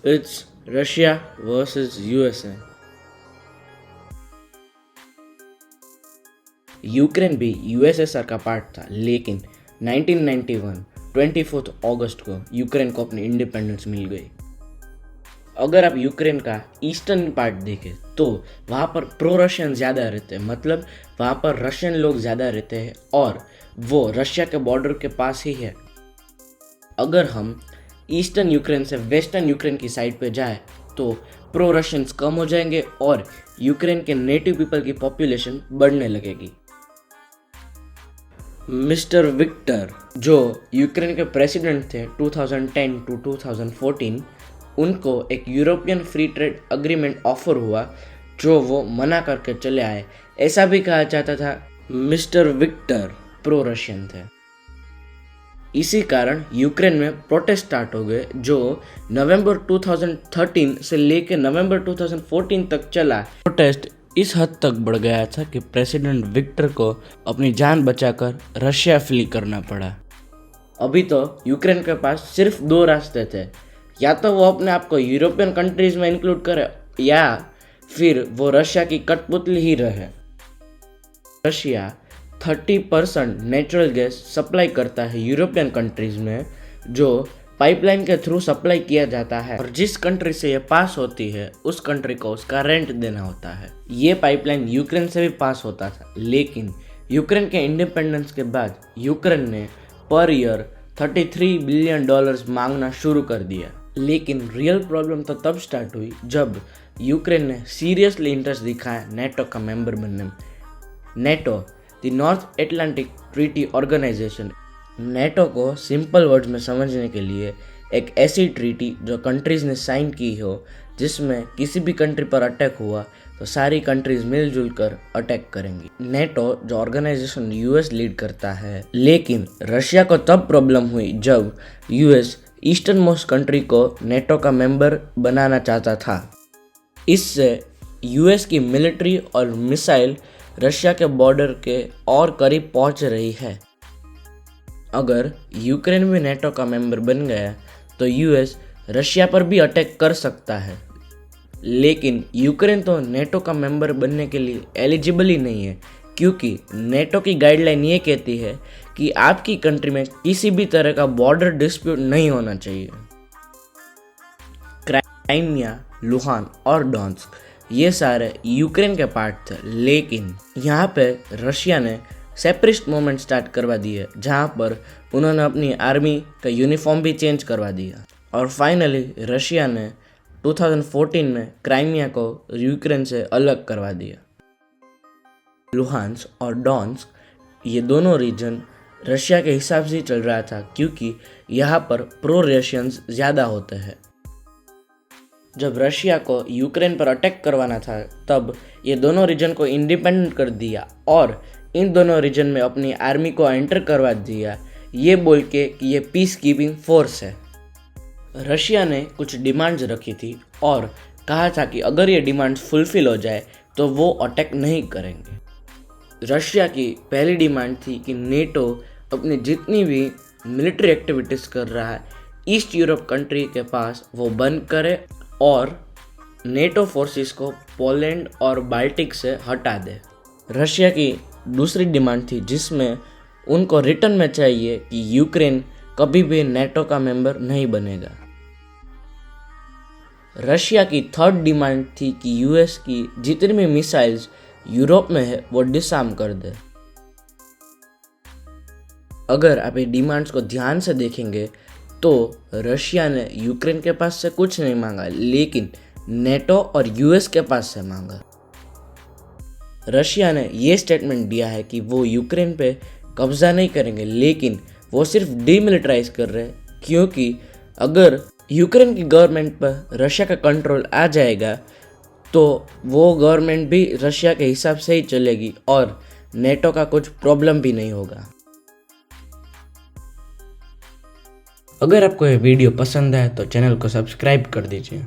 It's Russia versus USA. Ukraine भी USSR का part था, लेकिन 1991 24 अगस्त को यूक्रेन को अपनी इंडिपेंडेंस मिल गई। अगर आप यूक्रेन का ईस्टर्न पार्ट देखें तो वहाँ पर प्रो रशियन ज़्यादा रहते हैं, मतलब वहाँ पर रशियन लोग ज़्यादा रहते हैं और वो रशिया के बॉर्डर के पास ही है। अगर हम ईस्टर्न यूक्रेन से वेस्टर्न यूक्रेन की साइड पे जाए तो प्रो रशियंस कम हो जाएंगे और यूक्रेन के नेटिव पीपल की पॉपुलेशन बढ़ने लगेगी। मिस्टर विक्टर जो यूक्रेन के प्रेसिडेंट थे 2010 टू 2014, उनको एक European free trade agreement offer हुआ जो वो मना करके चले आए। ऐसा भी कहा जाता था मिस्टर विक्टर प्रो रशियन थे। इसी कारण यूक्रेन में प्रोटेस्ट स्टार्ट हो गए जो नवंबर 2013 से लेकर नवंबर 2014 तक चला। प्रोटेस्ट इस हद तक बढ़ गया था कि प्रेसिडेंट विक्टर को अपनी जान बचाकर रशिया फ्ली करना पड़ा। अभी तो यूक्रेन के पास सिर्फ दो रास्ते थे, या तो वो अपने आप को यूरोपियन कंट्रीज में इंक्लूड करे या फिर वो रशिया की कठपुतली ही रहे। रशिया 30% नेचुरल गैस सप्लाई करता है यूरोपियन कंट्रीज में, जो पाइपलाइन के थ्रू सप्लाई किया जाता है और जिस कंट्री से ये पास होती है उस कंट्री को उसका रेंट देना होता है। ये पाइपलाइन यूक्रेन से भी पास होता था, लेकिन यूक्रेन के इंडिपेंडेंस के बाद यूक्रेन ने पर ईयर $33 बिलियन मांगना शुरू कर दिया। लेकिन रियल प्रॉब्लम तो तब स्टार्ट हुई जब यूक्रेन ने सीरियसली इंटरेस्ट दिखाया नेटो का मेंबर बनने में। NATO the North Atlantic Treaty Organization. NATO को सिंपल वर्ड्स में समझने के लिए एक ऐसी ट्रीटी जो कंट्रीज ने साइन की हो, जिसमें किसी भी कंट्री पर अटैक हुआ तो सारी कंट्रीज मिलजुल कर अटैक करेंगी। नेटो जो ऑर्गेनाइजेशन यूएस लीड करता है, लेकिन रशिया को तब प्रॉब्लम हुई जब यूएस ईस्टर्न मोस्ट कंट्री को नेटो का मेंबर बनाना चाहता था। इससे यूएस की मिलिट्री और मिसाइल रशिया के बॉर्डर के और करीब पहुंच रही है। अगर यूक्रेन भी नेटो का मेंबर बन गया तो यूएस रशिया पर भी अटैक कर सकता है, लेकिन यूक्रेन तो नेटो का मेंबर बनने के लिए एलिजिबल ही नहीं है, क्योंकि नेटो की गाइडलाइन ये कहती है कि आपकी कंट्री में किसी भी तरह का बॉर्डर डिस्प्यूट नहीं होना चाहिए। क्राइमिया, लुहान और डोनेट्स्क ये सारे यूक्रेन के पार्ट थे, लेकिन यहाँ पे रशिया ने सेपरेटिस्ट मूवमेंट स्टार्ट करवा दी है, जहाँ पर उन्होंने अपनी आर्मी का यूनिफॉर्म भी चेंज करवा दिया। और फाइनली रशिया ने 2014 में क्राइमिया को यूक्रेन से अलग करवा दिया। लुहान्स्क और डोनेट्स्क ये दोनों रीजन रशिया के हिसाब से चल रहा था, क्योंकि यहाँ पर प्रो रशियंस ज़्यादा होते हैं। जब रशिया को यूक्रेन पर अटैक करवाना था तब ये दोनों रीजन को इंडिपेंडेंट कर दिया और इन दोनों रीजन में अपनी आर्मी को एंटर करवा दिया, ये बोल के कि ये पीस कीपिंग फोर्स है। रशिया ने कुछ डिमांड्स रखी थी और कहा था कि अगर ये डिमांड्स फुलफिल हो जाए तो वो अटैक नहीं करेंगे। रशिया की पहली डिमांड थी कि नेटो अपनी जितनी भी मिलिट्री एक्टिविटीज़ कर रहा है ईस्ट यूरोप कंट्री के पास वो बंद करे और नेटो फोर्सेस को पोलैंड और बाल्टिक से हटा दे। रशिया की दूसरी डिमांड थी जिसमें उनको रिटर्न में चाहिए कि यूक्रेन कभी भी नेटो का मेंबर नहीं बनेगा। रशिया की थर्ड डिमांड थी कि यूएस की जितनी भी मिसाइल्स यूरोप में है वो डिसआर्म कर दे। अगर आप ये डिमांड्स को ध्यान से देखेंगे तो रशिया ने यूक्रेन के पास से कुछ नहीं मांगा, लेकिन नेटो और यूएस के पास से मांगा। रशिया ने ये स्टेटमेंट दिया है कि वो यूक्रेन पे कब्जा नहीं करेंगे, लेकिन वो सिर्फ डीमिलिटराइज कर रहे हैं, क्योंकि अगर यूक्रेन की गवर्नमेंट पर रशिया का कंट्रोल आ जाएगा तो वो गवर्नमेंट भी रशिया के हिसाब से ही चलेगी और नेटो का कुछ प्रॉब्लम भी नहीं होगा। अगर आपको ये वीडियो पसंद आए तो चैनल को सब्सक्राइब कर दीजिए।